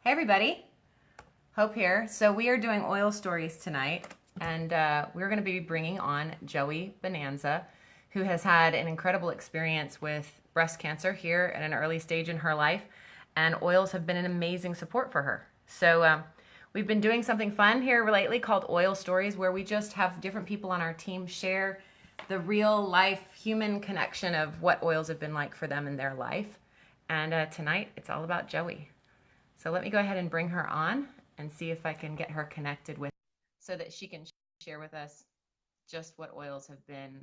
Hey everybody, Hope here. So we are doing oil stories tonight, and we're going to be bringing on Joey Bonanza, who has had an incredible experience with breast cancer here at an early stage in her life, and oils have been an amazing support for her. So we've been doing something fun here lately called Oil Stories, where we just have different people on our team share the real life human connection of what oils have been like for them in their life. And tonight it's all about Joey. So let me go ahead and bring her on and see if I can get her connected with so that she can share with us just what oils have been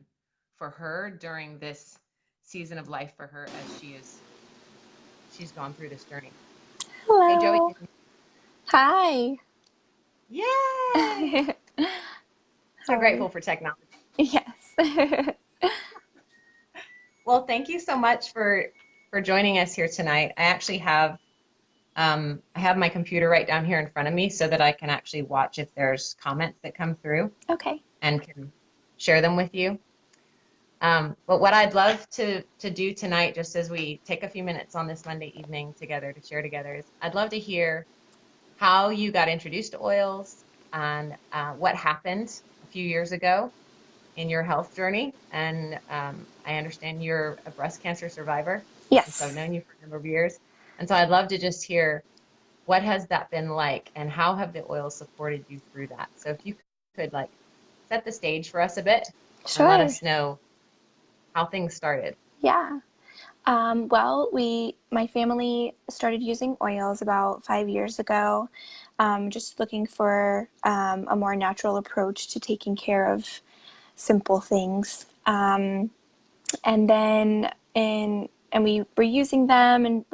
for her during this season of life for her as she's gone through this journey. Hey Joey. Hello. Hi. Yay! So How are you? grateful for technology. Yes. Well, thank you so much for joining us here tonight. I have my computer right down here in front of me so that I can actually watch if there's comments that come through Okay. and can share them with you. But what I'd love to do tonight, just as we take a few minutes on this Monday evening together to share together, is I'd love to hear how you got introduced to oils and what happened a few years ago in your health journey. And I understand you're a breast cancer survivor, and so I've Yes. known you for a number of years. And so I'd love to just hear what has that been like and how have the oils supported you through that? So if you could like set the stage for us a bit and let Sure. us know how things started. Yeah. Well, my family started using oils about 5 years ago, just looking for a more natural approach to taking care of simple things. And then and we were using them in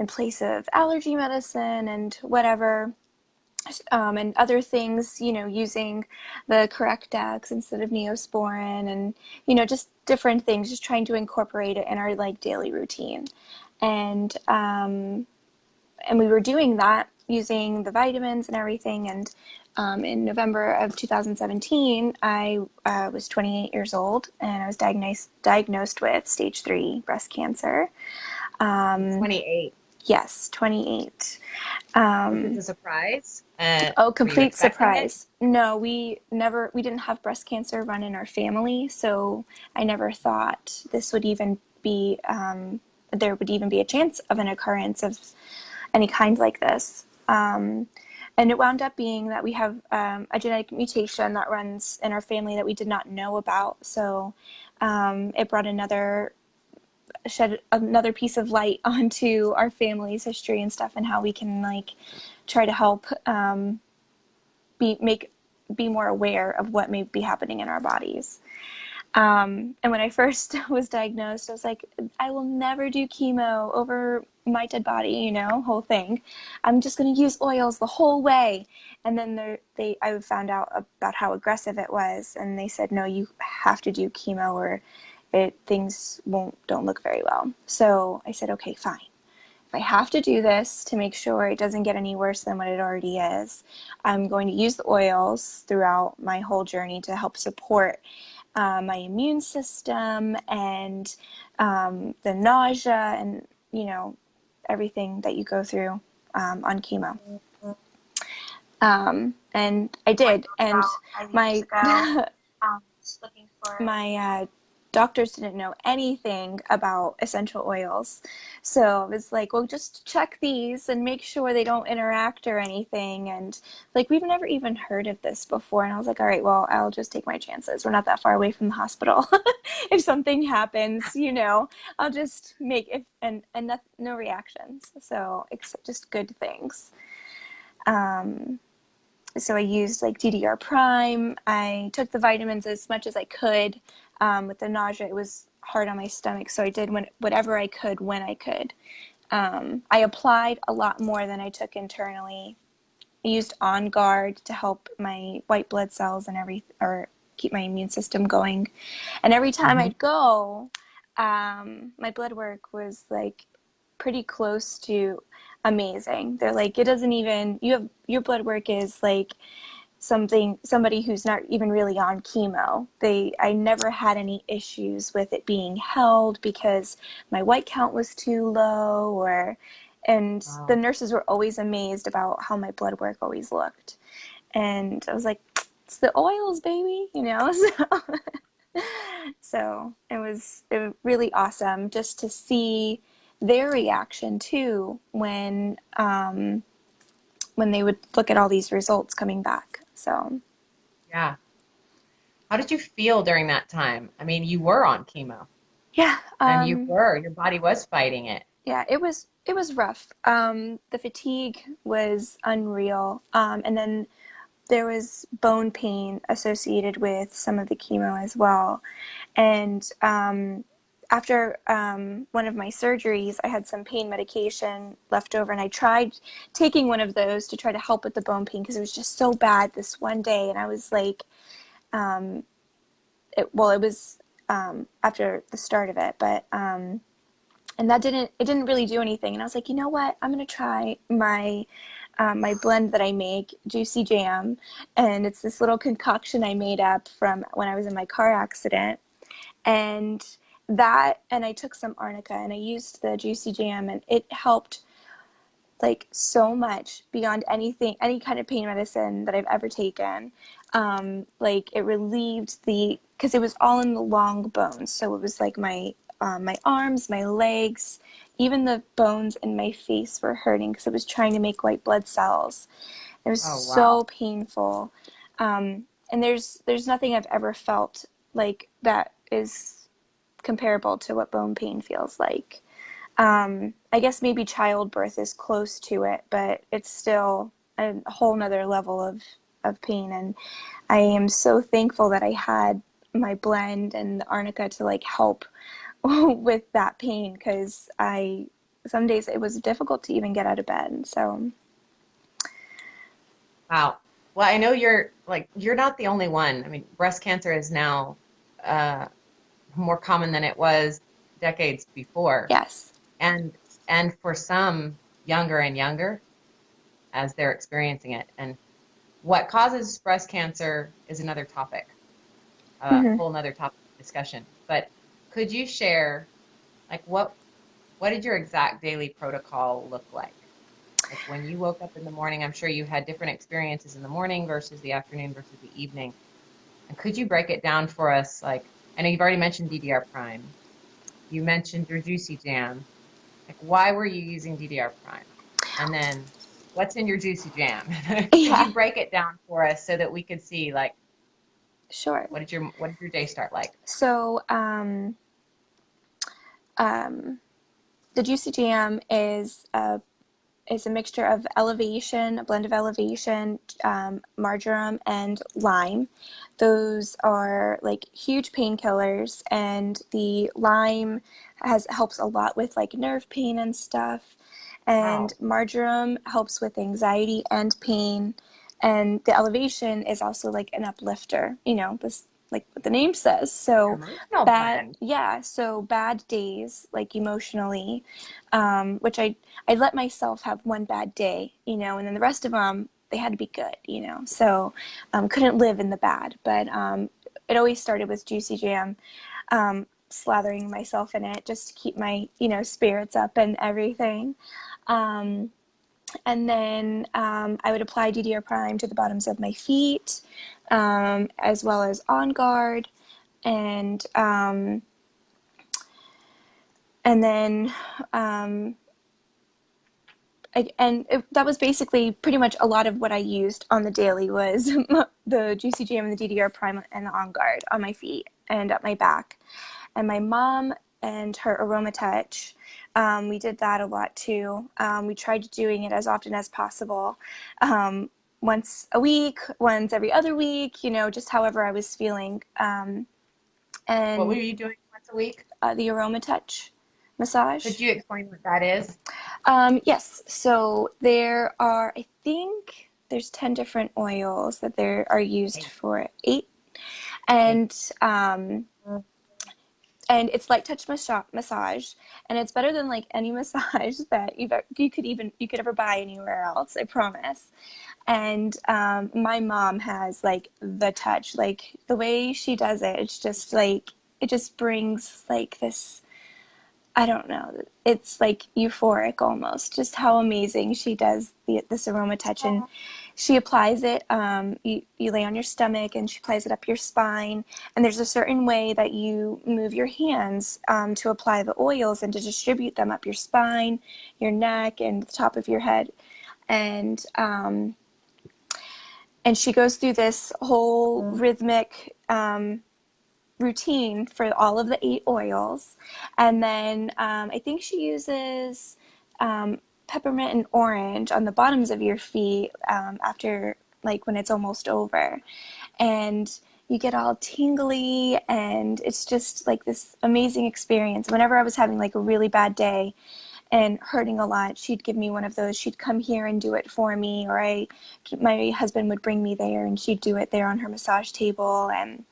place of allergy medicine and whatever. And other things, using the correct X instead of Neosporin, and just different things, just trying to incorporate it in our like daily routine. And and we were doing that using the vitamins and everything. And in November of 2017, I was 28 years old, and I was diagnosed with stage 3 breast cancer. Um, 28. yes, 28. Was this Um, a surprise? Oh, Were you complete expecting it? surprise. No, we didn't have breast cancer run in our family, so I never thought this would even be, there would even be a chance of an occurrence of any kind like this. And it wound up being that we have a genetic mutation that runs in our family that we did not know about. So it brought shed another piece of light onto our family's history and stuff, and how we can like try to help be make be more aware of what may be happening in our bodies. And when I first was diagnosed, I was like, I will never do chemo over my dead body, whole thing. I'm just going to use oils the whole way. And then I found out about how aggressive it was, and they said, no, you have to do chemo or things don't look very well. So I said, okay, fine. If I have to do this to make sure it doesn't get any worse than what it already is, I'm going to use the oils throughout my whole journey to help support my immune system and the nausea and, everything that you go through on chemo. And I did. And my my doctors didn't know anything about essential oils. So I was like, well, just check these and make sure they don't interact or anything. And like, we've never even heard of this before. And I was like, all right, well, I'll just take my chances. We're not that far away from the hospital. If something happens, I'll just make it and no reactions. So it's just good things. Um, so I used like DDR Prime. I took the vitamins as much as I could. With the nausea, it was hard on my stomach, so I did whatever I could when I could. I applied a lot more than I took internally. I used On Guard to help my white blood cells and or keep my immune system going. And every time Mm-hmm. I'd go, my blood work was like pretty close to amazing. They're like, it doesn't even, your blood work is like somebody who's not even really on chemo. I never had any issues with it being held because my white count was too low, or And the Wow. nurses were always amazed about how my blood work always looked. And I was like, it's the oils, baby, you know? So it was really awesome just to see their reaction too when they would look at all these results coming back. So Yeah. How did you feel during that time? I mean, you were on chemo yeah, and your body was fighting it. yeah, it was rough. The fatigue was unreal, and then there was bone pain associated with some of the chemo as well. And after one of my surgeries, I had some pain medication left over, and I tried taking one of those to try to help with the bone pain because it was just so bad this one day. And I was like, it was after the start of it, but and it didn't really do anything. And I was like, you know what? I'm gonna try my blend that I make, Juicy Jam, and it's this little concoction I made up from when I was in my car accident. And and I took some arnica and I used the Juicy Jam, and it helped like so much beyond anything, any kind of pain medicine that I've ever taken. Like it relieved because it was all in the long bones, so it was like my arms, my legs, even the bones in my face were hurting because it was trying to make white blood cells. It was Oh, wow. so painful, and there's nothing I've ever felt like that is comparable to what bone pain feels like. I guess maybe childbirth is close to it, but it's still a whole nother level of pain. And I am so thankful that I had my blend and the arnica to like help with that pain because some days it was difficult to even get out of bed. So Wow. Well, I know you're not the only one. I mean, breast cancer is now uh, more common than it was decades before. yes. And and for some younger and younger as they're experiencing it. And what causes breast cancer is another topic, a Hmm. whole nother topic of discussion. But could you share like what did your exact daily protocol look like? Like when you woke up in the morning, I'm sure you had different experiences in the morning versus the afternoon versus the evening. And could you break it down for us? Like, I know you've already mentioned DDR prime. You mentioned your juicy jam. Like, why were you using DDR prime? And then what's in your juicy jam? Could Yeah, you break it down for us so that we could see like sure. what did your day start like? So um, the Juicy Jam is a mixture of elevation, a blend of elevation, marjoram, and lime. Those are like huge painkillers, and the lime helps a lot with like nerve pain and stuff. And Wow. marjoram helps with anxiety and pain. And the elevation is also like an uplifter, this like what the name says. So Emotional blend. so bad days, like emotionally, which I let myself have one bad day, and then the rest of them, they had to be good, so couldn't live in the bad. But it always started with Juicy Jam, slathering myself in it just to keep my, spirits up and everything. Um, and then I would apply DDR Prime to the bottoms of my feet, as well as on guard. And and then that was basically pretty much a lot of what I used on the daily was the Juicy Jam and the DDR Prime and the On Guard on my feet and up my back. And my mom and her Aroma Touch, we did that a lot too. We tried doing it as often as possible, once a week, once every other week, just however I was feeling. What were And you doing once a week? the Aroma Touch massage. Could you explain what that is? Yes, so there are, I think there's 10 different oils that there are used Eight. for eight. Eight. And and it's light touch massage, and it's better than like any massage that you could ever buy anywhere else, I promise. And my mom has like the touch, like the way she does it, it's just like it just brings like this I don't know. It's like euphoric almost, just how amazing she does this aroma touch. And she applies it. You lay on your stomach and she applies it up your spine. And there's a certain way that you move your hands to apply the oils and to distribute them up your spine, your neck, and the top of your head. And and she goes through this whole rhythmic routine for all of the 8 oils. And then I think she uses peppermint and orange on the bottoms of your feet after, like, when it's almost over. And you get all tingly, and it's just like this amazing experience. Whenever I was having like a really bad day and hurting a lot, she'd give me one of those. She'd come here and do it for me, or my husband would bring me there and she'd do it there on her massage table. And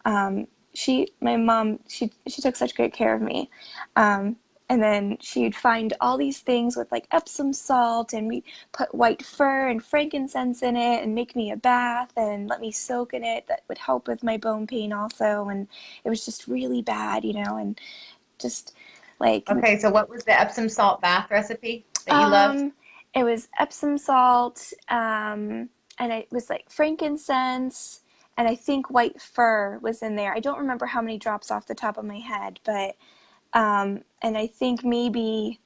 my mom, she took such great care of me. And then she'd find all these things with like Epsom salt, and we put white fir and frankincense in it and make me a bath and let me soak in it. That would help with my bone pain also. And it was just really bad, and just like, Okay, so what was the Epsom salt bath recipe that you loved? um, it was Epsom salt, and it was like frankincense, and I think white fir was in there. I don't remember how many drops off the top of my head, but and I think maybe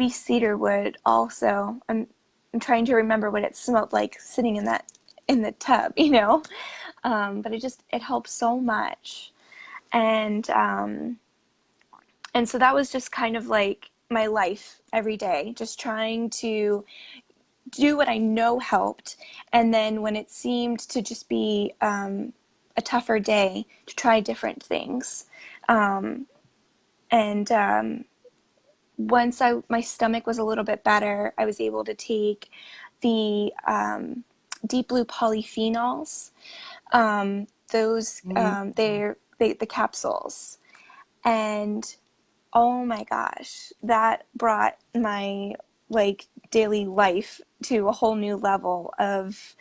cedar wood also. I'm trying to remember what it smelled like sitting in the tub, but it helps so much. And and so that was just kind of like my life every day, just trying to do what I know helped. And then when it seemed to just be a tougher day, to try different things. And once my stomach was a little bit better, I was able to take the deep blue polyphenols. Those Mm. the capsules, and oh my gosh, that brought my like daily life to a whole new level of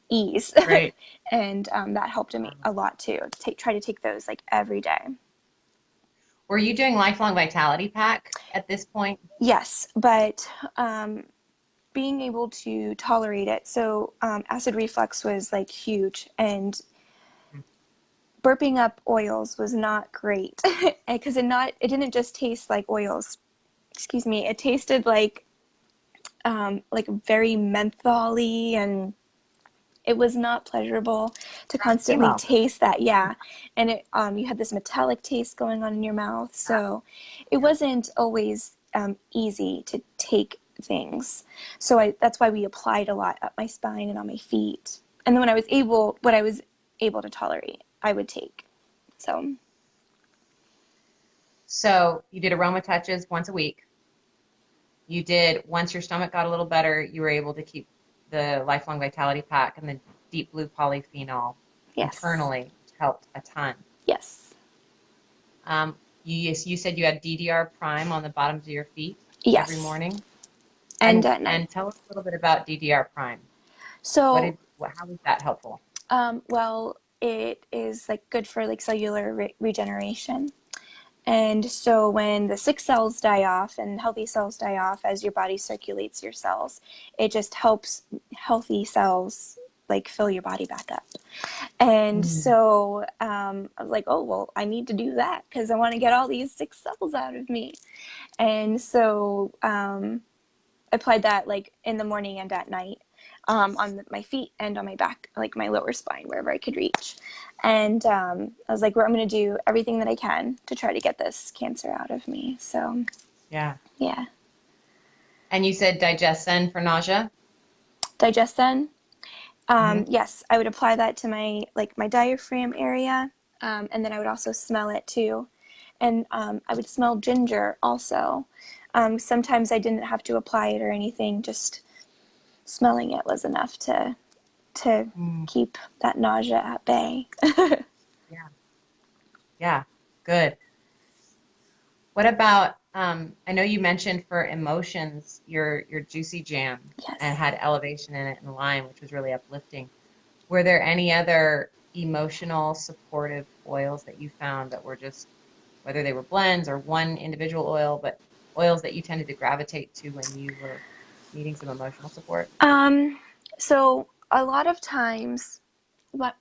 ease. Great. And that helped me a lot too. Try to take those like every day. Were you doing lifelong vitality pack at this point? Yes, but being able to tolerate it. So acid reflux was like huge, and burping up oils was not great because it didn't just taste like oils. Excuse me. It tasted like very mentholy, and it was not pleasurable to constantly Chemo. taste that. Yeah. And you had this metallic taste going on in your mouth, so it wasn't always easy to take things. So that's why we applied a lot up my spine and on my feet. And then what I was able to tolerate, I would take. So So you did aroma touches once a week. You did, once your stomach got a little better, you were able to keep the lifelong vitality pack and the deep blue polyphenol yes, internally, which helped a ton. yes, You said you had DDR prime on the bottoms of your feet every yes, morning. and at night. And tell us a little bit about DDR prime. So How was that helpful? well, it is like good for like cellular regeneration. And so when the sick cells die off and healthy cells die off as your body circulates your cells, it just helps healthy cells like fill your body back up. And Mm. so I was like, oh, well, I need to do that because I want to get all these sick cells out of me. And so I applied that like in the morning and at night, on my feet and on my back, like my lower spine, wherever I could reach. And I was like, well, I'm going to do everything that I can to try to get this cancer out of me. So, Yeah. yeah. And you said Digesten for nausea? Digesten. Hmm. Yes, I would apply that to my diaphragm area, and then I would also smell it too. And I would smell ginger also. Sometimes I didn't have to apply it or anything; just smelling it was enough to Mm. keep that nausea at bay. Yeah. Yeah. Good. What about, I know you mentioned for emotions, your Juicy Jam and Yes. had elevation in it and lime, which was really uplifting. Were there any other emotional supportive oils that you found that were just whether they were blends or one individual oil, but oils that you tended to gravitate to when you were needing some emotional support? Um, so a lot of times,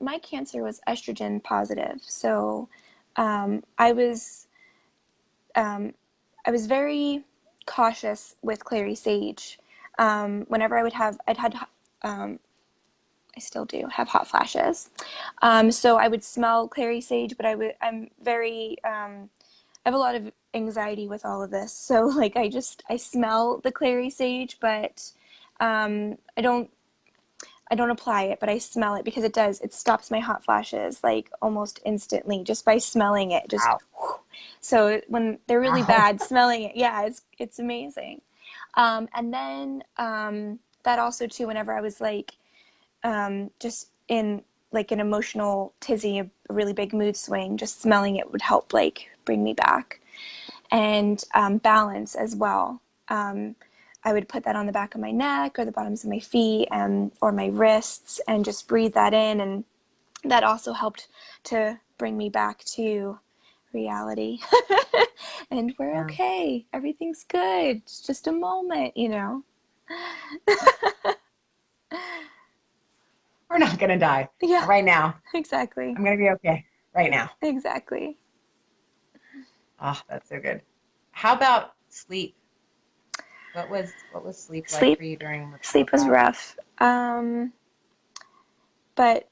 my cancer was estrogen positive. So um, I was um, I was very cautious with clary sage. Whenever I'd had um, I still do have hot flashes. So I would smell clary sage, but I'm very, I have a lot of anxiety with all of this. So like I smell the clary sage, but I don't apply it, but I smell it because it stops my hot flashes like almost instantly just by smelling it. Just Wow. whew. So when they're really Wow. bad, smelling it, yeah, it's amazing. And then that also too, whenever I was like just in like an emotional tizzy, a really big mood swing, just smelling it would help like bring me back. And balance as well. I would put that on the back of my neck or the bottoms of my feet or my wrists and just breathe that in. And that also helped to bring me back to reality. And we're Yeah. okay. Everything's good. It's just a moment, you know? We're not gonna die Yeah, right now. exactly. I'm gonna be okay right now. Exactly. Ah, that's so good. How about sleep? What was sleep like Sleep for you during all of sleep was that? rough. But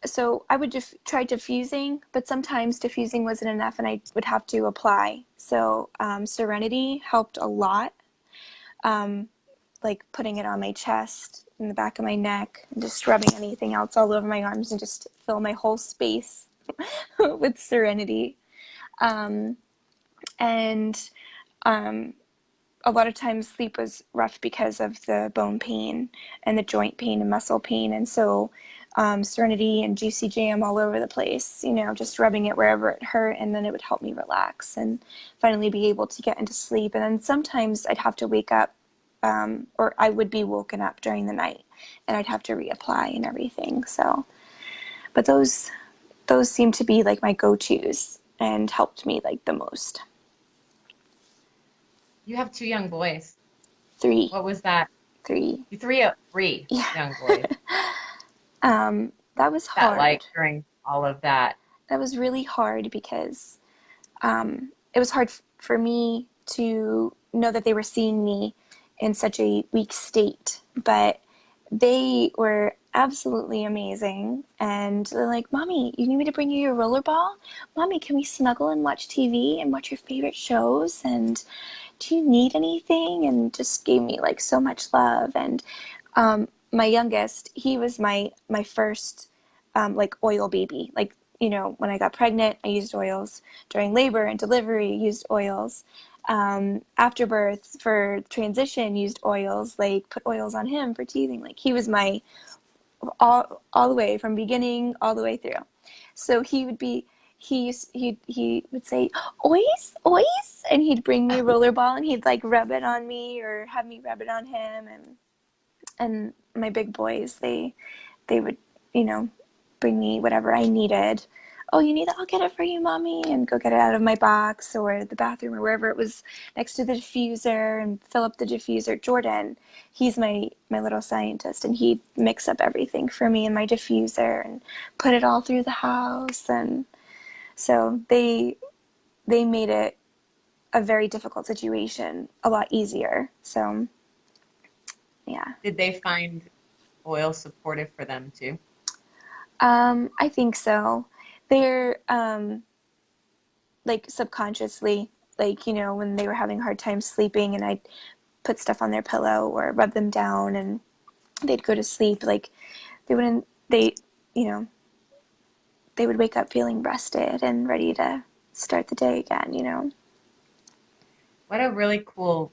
so I would just try diffusing, but sometimes diffusing wasn't enough and I would have to apply. So Serenity helped a lot, um, like putting it on my chest, in the back of my neck, and just rubbing anything else all over my arms and just fill my whole space with Serenity. Um, and um, a lot of times sleep was rough because of the bone pain and the joint pain and muscle pain. And so Serenity and Juicy Jam all over the place, you know, just rubbing it wherever it hurt. And then it would help me relax and finally be able to get into sleep. And then sometimes I'd have to wake up or I would be woken up during the night and I'd have to reapply and everything. So, but those seem to be like my go-tos and helped me like the most. You have two young boys. Three, What was that? three. You three Yeah. young boys. That was That like hard. during all of that. That was really hard because it was hard for me to know that they were seeing me in such a weak state. But they were absolutely amazing. And they're like, Mommy, you need me to bring you your rollerball? Mommy, can we snuggle and watch TV and watch your favorite shows? And do you need anything? And just gave me like so much love. And my youngest, he was my first like oil baby. Like, you know, when I got pregnant, I used oils. During labor and delivery, I used oils. After birth, for transition, used oils. Like, put oils on him for teething. Like, he was my all the way from beginning all the way through. So he would be he would say ois ois, and he'd bring me a roller ball and he'd like rub it on me or have me rub it on him. And my big boys, they would, you know, bring me whatever I needed. Oh, you need that? I'll get it for you, Mommy, and go get it out of my box or the bathroom or wherever it was next to the diffuser and fill up the diffuser. Jordan, he's my little scientist, and he'd mix up everything for me in my diffuser and put it all through the house. And so they made it a very difficult situation a lot easier. So yeah. Did they find oil supportive for them too? I think so. They're like subconsciously, like, you know, when they were having a hard time sleeping and I'd put stuff on their pillow or rub them down and they'd go to sleep, like they wouldn't, you know, they would wake up feeling rested and ready to start the day again, you know? What a really cool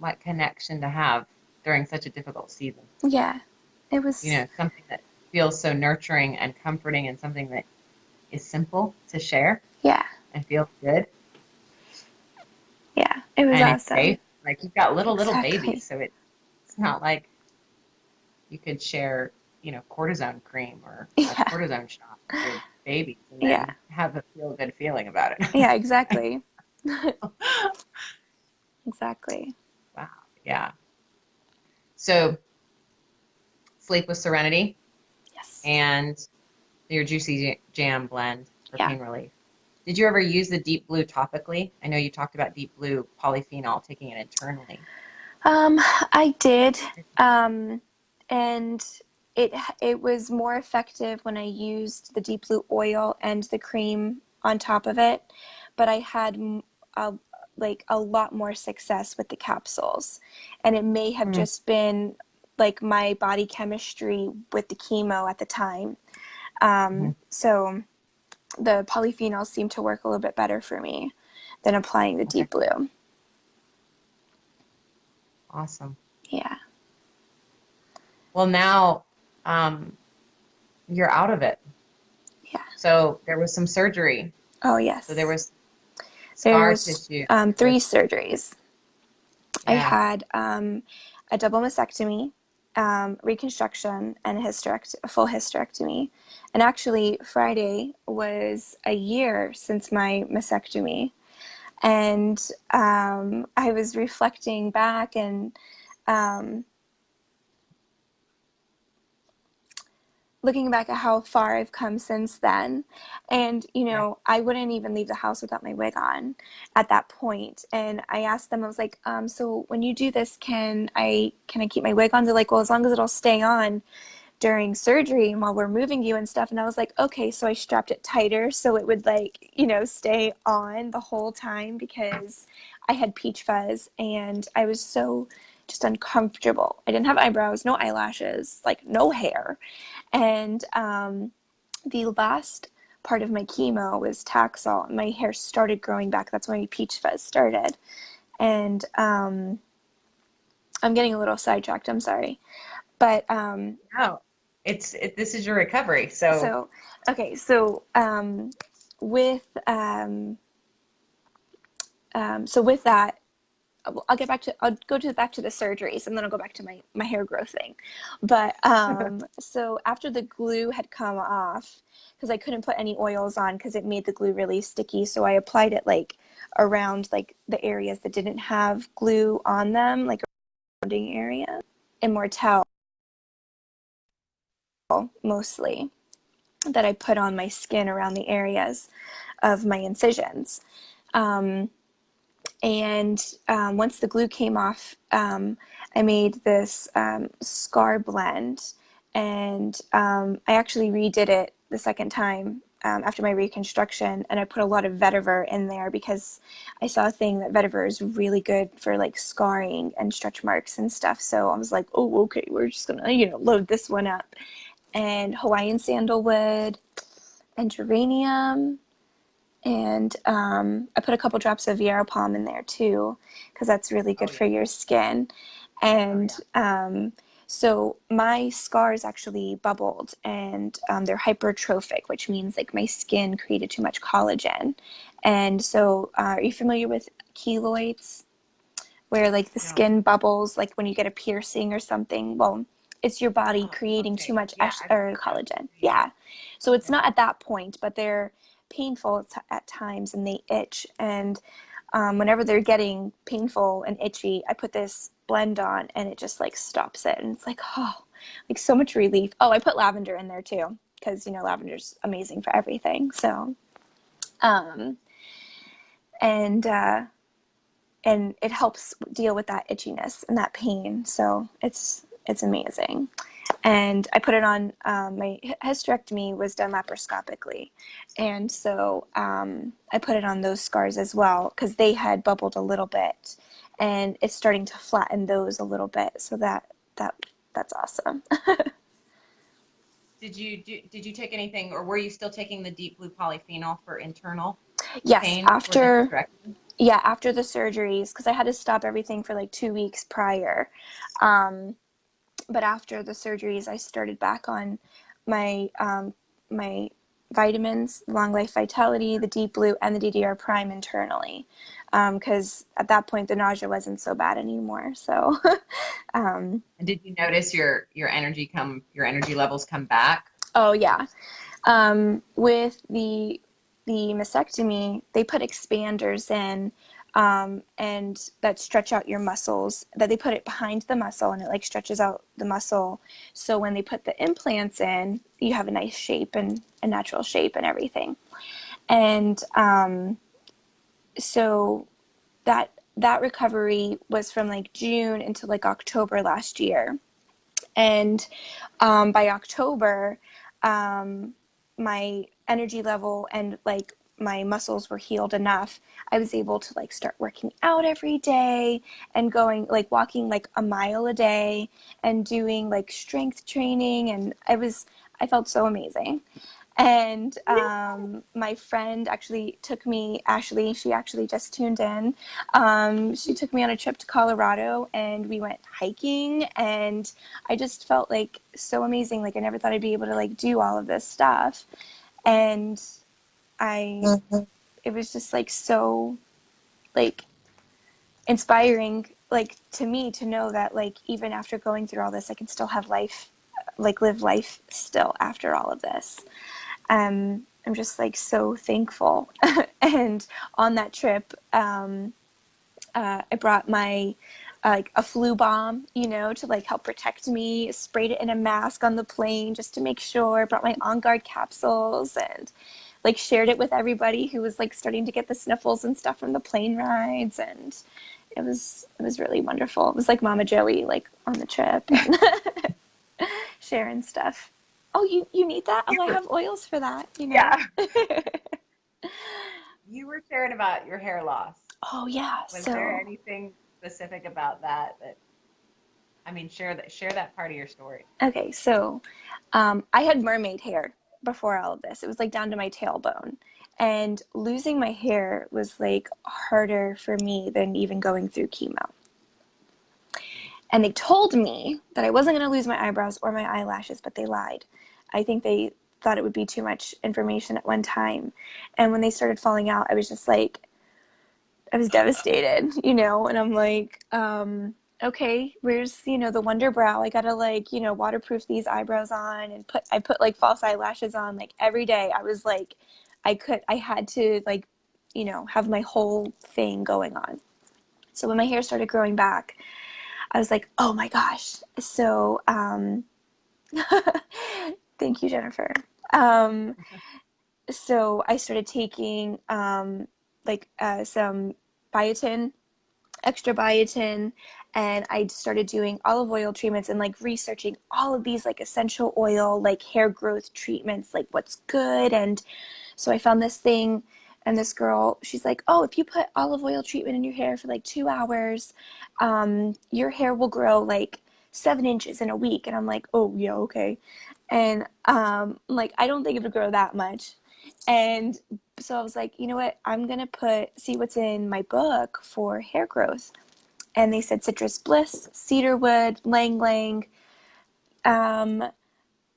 like connection to have during such a difficult season. Yeah, it You was, know, something that feels so nurturing and comforting and something that is simple to share yeah, and feels good yeah, it was and it's awesome. safe. Like you've got little babies, Exactly. so it's not like you could share, cortisone cream or a Yeah, cortisone shot. babies and Yeah. then have a feel good feeling about it. Yeah, exactly. Exactly. Wow. Yeah. So sleep with serenity Yes. and your juicy jam blend for Yeah. pain relief. Did you ever use the deep blue topically? I know you talked about deep blue polyphenol, taking it internally. Um, I did, um, and it it was more effective when I used the deep blue oil and the cream on top of it, but I had a, like a lot more success with the capsules, and it may have Mm, just been like my body chemistry with the chemo at the time. hmm. So the polyphenols seemed to work a little bit better for me than applying the Okay. deep blue. Awesome. Yeah. Well, now um, you're out of it. Yeah. So there was some surgery. Oh, So there yes. was scar There's tissue. There three was, surgeries. I yeah. had a double mastectomy, reconstruction, and a full hysterectomy. And actually, Friday was a year since my mastectomy. And I was reflecting back and um, looking back at how far I've come since then. And, Yeah. I wouldn't even leave the house without my wig on at that point. And I asked them, I was like, so when you do this, can I keep my wig on? They're like, well, as long as it'll stay on during surgery and while we're moving you and stuff. And I was like, okay, so I strapped it tighter so it would like, stay on the whole time because I had peach fuzz and I was so just uncomfortable. I didn't have eyebrows, no eyelashes, like no hair. And the last part of my chemo was Taxol. My hair started growing back. That's when my peach fuzz started. And I'm getting a little sidetracked. I'm sorry. But No, this is your recovery. So, so, okay. So with with that, I'll go to back to the surgeries and then I'll go back to my hair growth thing. But so after the glue had come off, because I couldn't put any oils on because it made the glue really sticky, so I applied it like around like the areas that didn't have glue on them, like a surrounding area, and Mortel mostly that I put on my skin around the areas of my incisions. Um, And once the glue came off, I made this scar blend, and I actually redid it the second time after my reconstruction, and I put a lot of vetiver in there because I saw a thing that vetiver is really good for like scarring and stretch marks and stuff. So I was like, oh, okay, we're just gonna load this one up, and Hawaiian sandalwood and geranium, and I put a couple drops of yarrow palm in there too, because that's really oh good yeah, for your skin. oh And yeah. so my scars actually bubbled, and they're hypertrophic, which means like my skin created too much collagen. And so, are you familiar with keloids? Where like the No. skin bubbles, like when you get a piercing or something. Well, it's your body Oh, creating too okay. much Yeah, I've or heard those. collagen. Yeah. Yeah. So it's Yeah. not at that point, but they're painful at times and they itch. And whenever they're getting painful and itchy, I put this blend on and it just like stops it. And it's like, oh, like so much relief. Oh, I put lavender in there too because, lavender's amazing for everything. So, um, and, uh, and it helps deal with that itchiness and that pain. So it's amazing. And I put it on. My hysterectomy was done laparoscopically, and so I put it on those scars as well because they had bubbled a little bit, and it's starting to flatten those a little bit. So that that's awesome. Did you take anything, or were you still taking the deep blue polyphenol for internal Yes, pain for the after hysterectomy? yeah after the surgeries because I had to stop everything for like 2 weeks prior. Um, but after the surgeries, I started back on my vitamins, Long Life Vitality, the Deep Blue, and the DDR Prime internally, because at that point the nausea wasn't so bad anymore. So, um, And did you notice your energy levels come back? oh yeah, With the mastectomy, they put expanders in, and that stretch out your muscles. That they put it behind the muscle, and it like stretches out the muscle. So when they put the implants in, you have a nice shape and a natural shape and everything. And so that recovery was from like June until like October last year. And by October, my energy level and like my muscles were healed enough. I was able to like start working out every day and going like walking like a mile a day and doing like strength training. And I felt so amazing. And my friend actually took me, Ashley, she actually just tuned in. She took me on a trip to Colorado and we went hiking, and I just felt like so amazing. Like I never thought I'd be able to like do all of this stuff. And I, it was just like so like inspiring, like to me to know that like even after going through all this, I can still have life, like live life still after all of this. I'm just like so thankful. And on that trip, I brought my like a flu bomb, you know, to like help protect me. Sprayed it in a mask on the plane just to make sure. I brought my On Guard capsules and like shared it with everybody who was like starting to get the sniffles and stuff from the plane rides. And it was really wonderful. It was like Mama Joey like on the trip and sharing stuff. Oh, you need that? Oh, You I were, have oils for that, you know. yeah, you were sharing about your hair loss. Oh yeah. Was there So anything specific about that I mean, share that part of your story. okay, so I had mermaid hair before all of this. It was like down to my tailbone. And losing my hair was like harder for me than even going through chemo. And they told me that I wasn't going to lose my eyebrows or my eyelashes, but they lied. I think they thought it would be too much information at one time. And when they started falling out, I was just like, I was devastated, you know, and I'm like, okay, where's, you know, the Wonder Brow? I gotta like, you know, waterproof these eyebrows on and I put like false eyelashes on like every day. I was like, I had to like, you know, have my whole thing going on. So when my hair started growing back, I was like, oh my gosh. So, thank you, Jennifer. Um, so I started taking, some biotin, extra biotin, and I started doing olive oil treatments and like researching all of these like essential oil like hair growth treatments, like what's good. And so I found this thing, and this girl, she's like, oh, if you put olive oil treatment in your hair for like 2 hours, your hair will grow like 7 inches in a week. And I'm like, oh yeah, okay. And like I don't think it would grow that much. And so I was like, you know what? I'm gonna see what's in my book for hair growth. And they said citrus bliss, cedarwood, lang lang. Um,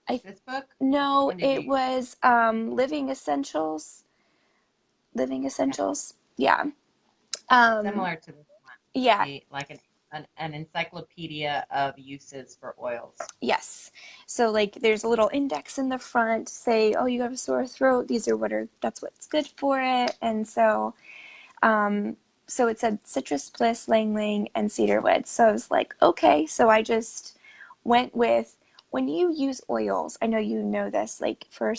I This book? Which no, one did you it use? was living essentials. Living Okay. essentials. Yeah. Um, Similar to this one. yeah. Like an encyclopedia of uses for oils. Yes. So like there's a little index in the front to say, oh, you have a sore throat. That's what's good for it. And um, so it said citrus bliss, lang lang, and cedarwood. So I was like, okay. So I just went with when you use oils. I know you know this. Like for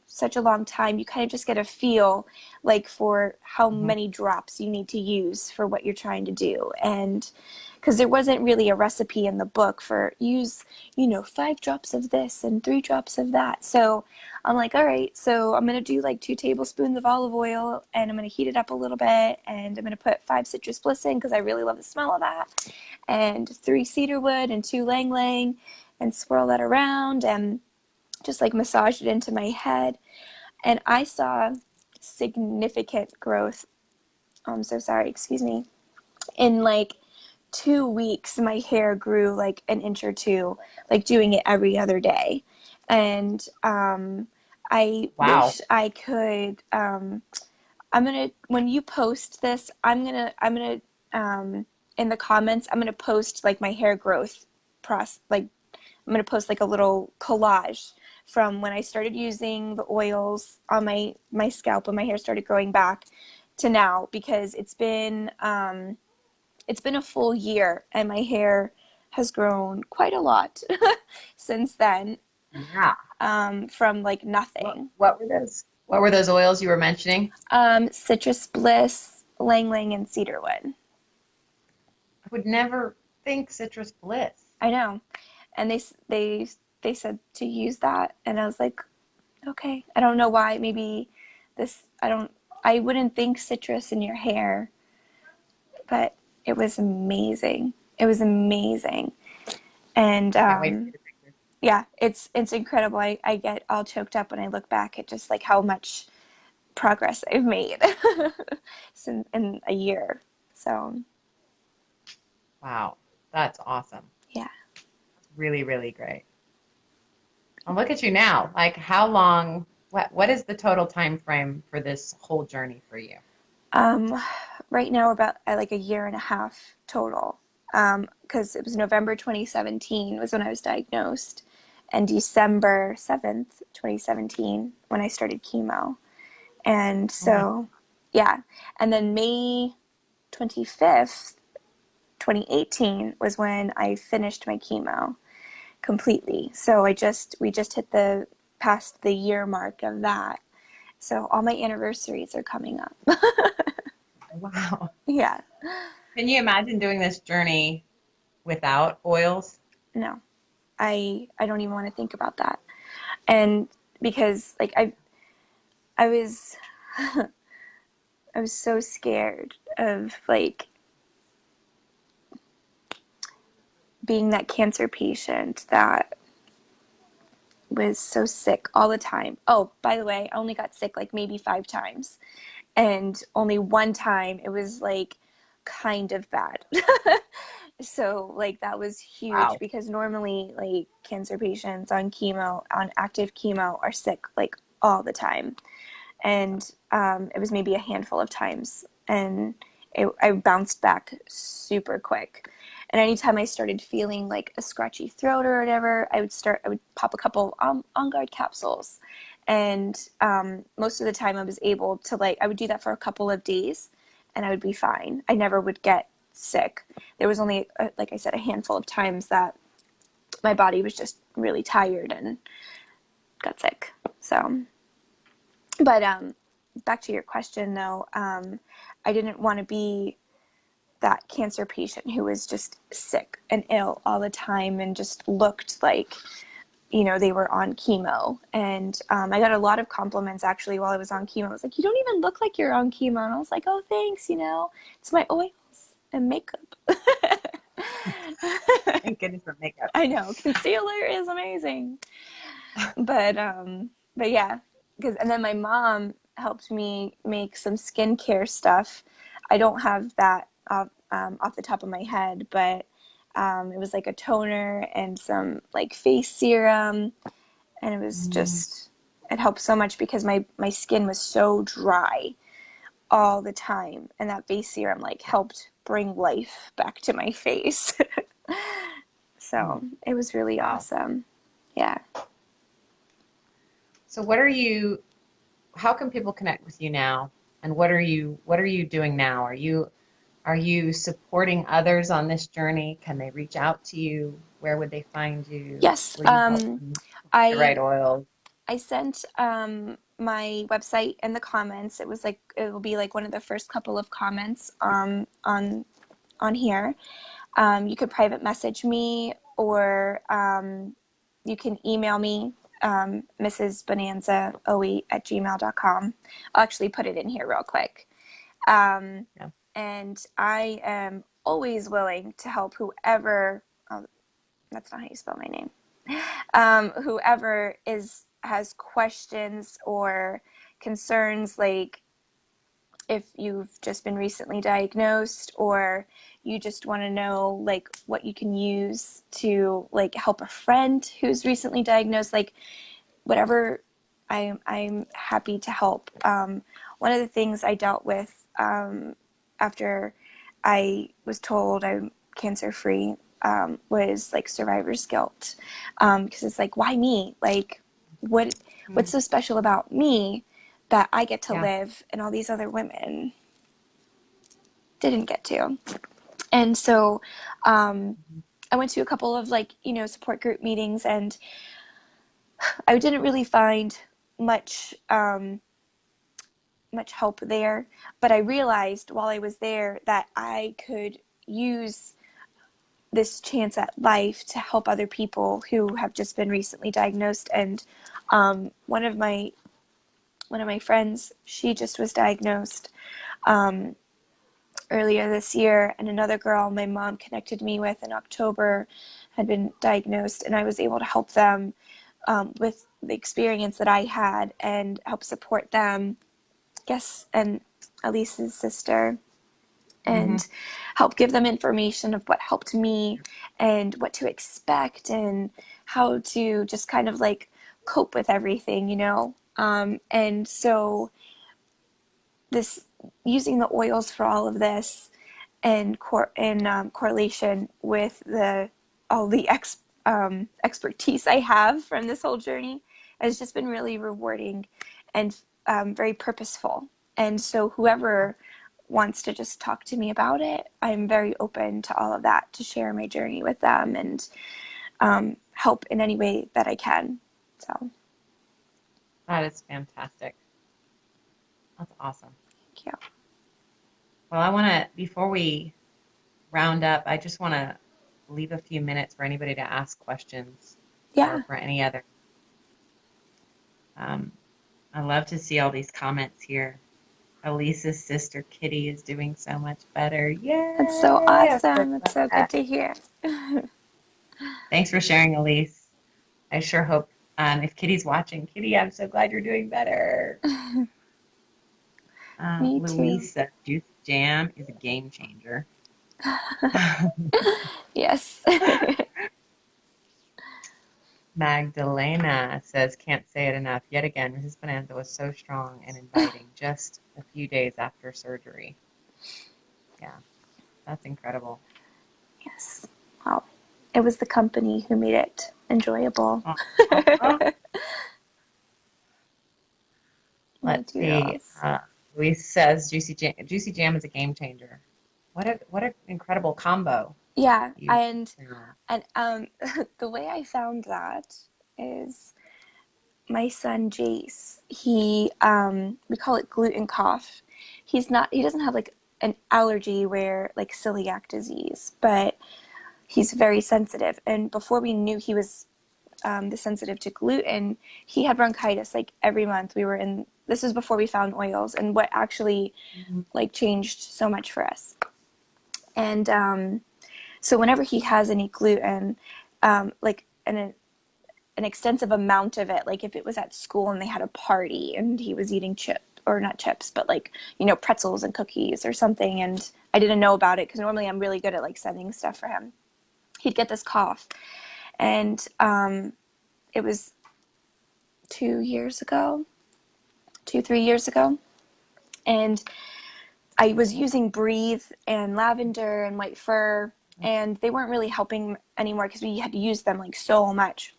such a long time, you kind of just get a feel like for how Hmm. many drops you need to use for what you're trying to do. And because there wasn't really a recipe in the book for use, you know, 5 drops of this and 3 drops of that. So I'm like, all right, so I'm gonna do like 2 tablespoons of olive oil, and I'm gonna heat it up a little bit, and I'm gonna put 5 citrus bliss in because I really love the smell of that, and 3 cedarwood and 2 lang lang, and swirl that around and just like massage it into my head. And I saw significant growth. Oh, I'm so sorry, excuse me. In like 2 weeks, my hair grew like an inch or two, like doing it every other day. And I Wow. wish I could. I'm gonna when you post this, I'm gonna in the comments, I'm gonna post like my hair growth process. Like I'm gonna post like a little collage from when I started using the oils on my scalp when my hair started growing back to now, because it's been a full year and my hair has grown quite a lot since then, Yeah. from like What nothing. what were those? What were those oils you were mentioning? Citrus Bliss, Lang Lang, and Cedarwood. I would never think citrus bliss. I know, and they said to use that, and I was like, okay. I don't know why. Maybe this. I don't. I wouldn't think citrus in your hair, but it was amazing. It was amazing, and I can't wait to see the pictures. yeah, it's incredible. I get all choked up when I look back at just like how much progress I've made since in a year. So Wow, that's awesome. yeah. That's really, really great. And look at you now. Like how long, what is the total time frame for this whole journey for you? Um, right now we're about at like a year and a half total. Because it was November 2017 was when I was diagnosed, and December 7th, 2017 when I started chemo. And Oh my, so, yeah. And then May 25th, 2018 was when I finished my chemo completely. So we just hit the past the year mark of that. So all my anniversaries are coming up. wow. Yeah. Can you imagine doing this journey without oils? No. I don't even want to think about that. And because like I was I was so scared of like being that cancer patient that was so sick all the time. Oh, by the way, I only got sick like maybe 5 times. And only one time it was like kind of bad. So like that was huge Wow. because normally like cancer patients on chemo, on active chemo, are sick like all the time. And it was maybe a handful of times, and I bounced back super quick. And anytime I started feeling like a scratchy throat or whatever, I would pop a couple on guard capsules, and most of the time I was able to like I would do that for a couple of days, and I would be fine. I never would get sick. There was only like I said a handful of times that my body was just really tired and got sick. So but back to your question though, I didn't want to be that cancer patient who was just sick and ill all the time and just looked like, they were on chemo. And I got a lot of compliments actually while I was on chemo. I was like, you don't even look like you're on chemo. And I was like, oh, thanks, it's my oils and makeup. Thank goodness for makeup. I know, concealer is amazing. But yeah, because and then my mom helped me make some skincare stuff. I don't have that off the top of my head, but it was like a toner and some like face serum, and it was Mm, just it helped so much because my skin was so dry all the time, and that face serum like helped bring life back to my face. mm, So it was really wow. awesome. Yeah. So how can people connect with you now? And what are you doing now? Are you supporting others on this journey? Can they reach out to you? Where would they find you? Yes. Will you help them find the right I oils? I sent my website in the comments. It will be like one of the first couple of comments on here. You could private message me, or you can email me, Mrs. Bonanza 08 at gmail.com. I'll actually put it in here real quick. Um, Yeah. and I am always willing to help whoever. Oh, that's not how you spell my name. Whoever has questions or concerns, like if you've just been recently diagnosed, or you just want to know like what you can use to like help a friend who's recently diagnosed, like whatever. I'm happy to help. One of the things I dealt with after I was told I'm cancer free was like survivor's guilt, because it's like, why me? Like, what's so special about me that I get to Yeah. live and all these other women didn't get to. And so I went to a couple of support group meetings, and I didn't really find much much help there. But I realized while I was there that I could use this chance at life to help other people who have just been recently diagnosed. And one of my friends, she just was diagnosed earlier this year, and another girl my mom connected me with in October had been diagnosed, and I was able to help them with the experience that I had and help support them. Yes, and Elise's sister, Mm-hmm. and help give them information of what helped me and what to expect and how to just kind of like cope with everything, and so this using the oils for all of this and correlation with the all the expertise I have from this whole journey has just been really rewarding and very purposeful. And so whoever wants to just talk to me about it, I'm very open to all of that, to share my journey with them and help in any way that I can. So, That is fantastic. That's awesome. thank you. Well, I want to, before we round up, I just want to leave a few minutes for anybody to ask questions or Yeah, for any other. Um, I love to see all these comments here. Elisa's sister Kitty is doing so much better. that's so Yay! I'm so awesome. It's so good glad. to hear. Thanks for sharing, Elise. I sure hope if Kitty's watching, Kitty, I'm so glad you're doing better. Me too. Louisa, Juice Jam is a game changer. Yes. Magdalena says, can't say it enough. Yet again, Mrs. Bonanza was so strong and inviting just a few days after surgery. Yeah, that's incredible. Yes. Well, it was the company who made it enjoyable. Uh-huh. My Let's see. doodles. Luis says, Juicy Jam is a game changer. What an incredible combo Yeah, you and bring on. the way I found that is my son Jace. He we call it gluten cough. He doesn't have like an allergy where like celiac disease, but he's very sensitive. And before we knew he was the sensitive to gluten, he had bronchitis like every month. This was before we found oils, and what actually Mhm. like changed so much for us. And so whenever he has any gluten, like an extensive amount of it, like if it was at school and they had a party and he was eating or not chips, but like, pretzels and cookies or something, and I didn't know about it because normally I'm really good at like sending stuff for him. He'd get this cough, and it was 2 years ago, 3 years ago, and I was using Breathe and lavender and white fir, and they weren't really helping anymore because we had used them like so much.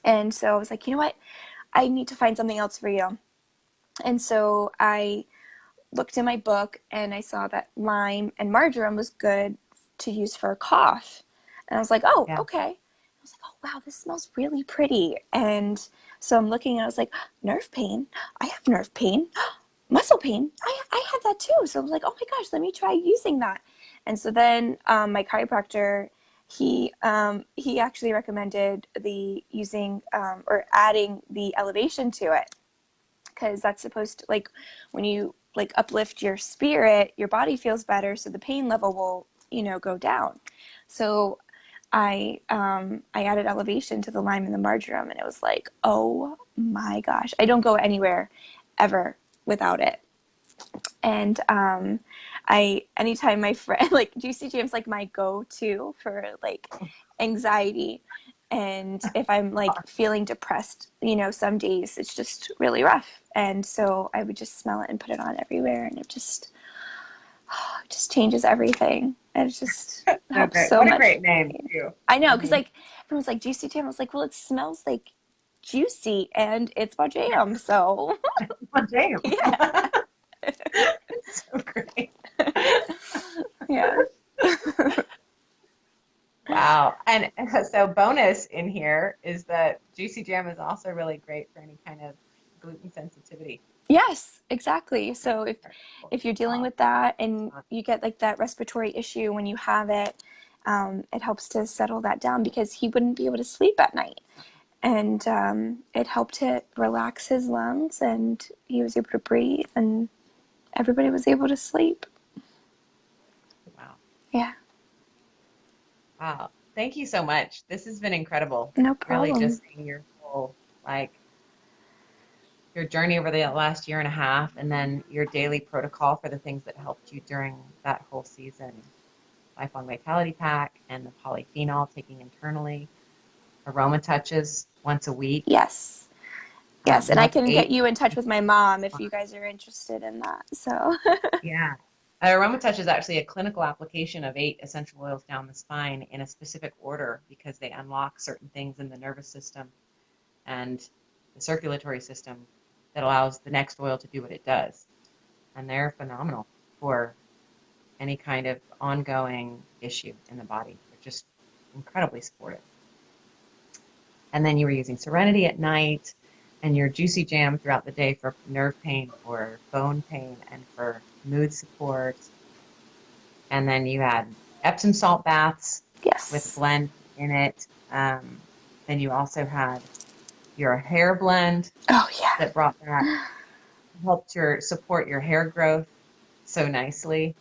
And so I was like, you know what? I need to find something else for you. And so I looked in my book and I saw that lime and marjoram was good to use for a cough. And I was like, oh, Yeah. okay. I was like, oh, wow, this smells really pretty. And so I'm looking and I was like, nerve pain. I have nerve pain. Muscle pain. I had that too. So I was like, oh my gosh, let me try using that. And so then my chiropractor, he actually recommended the using or adding the elevation to it, because that's supposed to, like, when you like uplift your spirit, your body feels better, so the pain level will go down. So I added elevation to the lime and the marjoram, and it was like, oh my gosh, I don't go anywhere ever without it. And I anytime my friend like Juicy Jam's like my go-to for like anxiety, and if I'm like feeling depressed, some days it's just really rough, and so I would just smell it and put it on everywhere, and it just changes everything, and it just So helps great. so What a much. great name too. I know, because Hmm. like everyone's like Juicy Jam. I was like, well, it smells like juicy and it's my jam. So Oh, damn. yeah, It's so great. yeah. Wow. And so bonus in here is that juicy jam is also really great for any kind of gluten sensitivity. Yes, exactly. So if you're dealing Wow. with that and you get like that respiratory issue when you have it, it helps to settle that down because he wouldn't be able to sleep at night. And it helped to relax his lungs, and he was able to breathe, and everybody was able to sleep. Wow. Yeah, Wow. Thank you so much. This has been incredible. no Really problem. just seeing your whole, like, your journey over the last year and a half, and then your daily protocol for the things that helped you during that whole season. Lifelong Vitality Pack and the polyphenol taking internally, aroma touches once a week. Yes, yes, You and I have can get 8. you in touch with my mom if you guys are interested in that. So, Yeah. Aroma touch is actually a clinical application of 8 essential oils down the spine in a specific order because they unlock certain things in the nervous system and the circulatory system that allows the next oil to do what it does. And they're phenomenal for any kind of ongoing issue in the body. They're just incredibly supportive. And then you were using Serenity at night and your Juicy Jam throughout the day for nerve pain, for bone pain, and for mood support. And then you had Epsom salt baths with yes. blend in it. Then you also had your hair blend Oh, yeah. that brought back, helped your support your hair growth so nicely.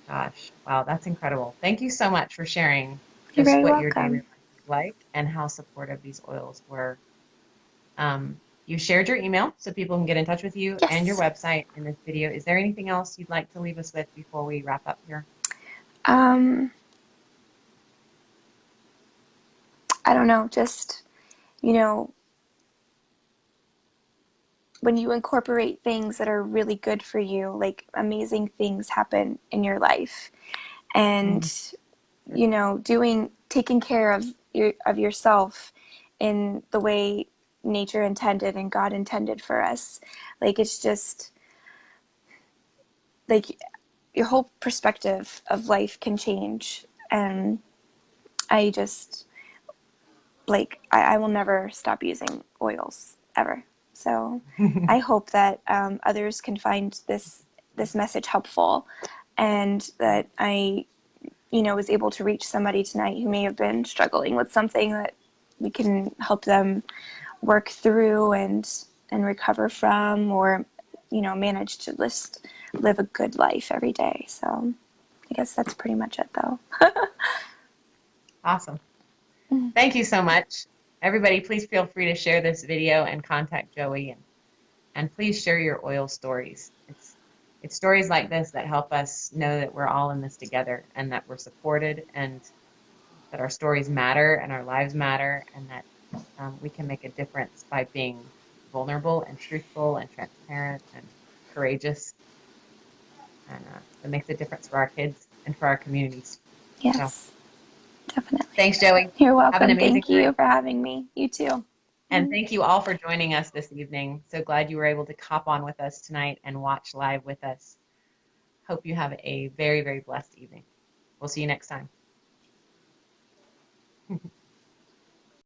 Gosh, wow, that's incredible. Thank you so much for sharing You're just very what your daily welcome. life is like and how supportive these oils were. You shared your email so people can get in touch with you and your Yes. website in this video. Is there anything else you'd like to leave us with before we wrap up here? Um, I don't know, just, you know, when you incorporate things that are really good for you, like amazing things happen in your life. And, Mhm. doing taking care of yourself in the way nature intended and God intended for us. Like it's just like your whole perspective of life can change. And I just I will never stop using oils ever. So I hope that others can find this message helpful, and that I was able to reach somebody tonight who may have been struggling with something that we can help them work through and recover from, or manage to just live a good life every day. So I guess that's pretty much it, though. Awesome. Thank you so much. Everybody, please feel free to share this video and contact Joey, and please share your oil stories. It's stories like this that help us know that we're all in this together and that we're supported and that our stories matter and our lives matter and that we can make a difference by being vulnerable and truthful and transparent and courageous. And it makes a difference for our kids and for our communities. So Yes, definitely. thanks, Joey. You're Have an welcome. amazing Thank you night. for having me. You too. And thank you all for joining us this evening. So glad you were able to hop on with us tonight and watch live with us. Hope you have a very, very blessed evening. We'll see you next time.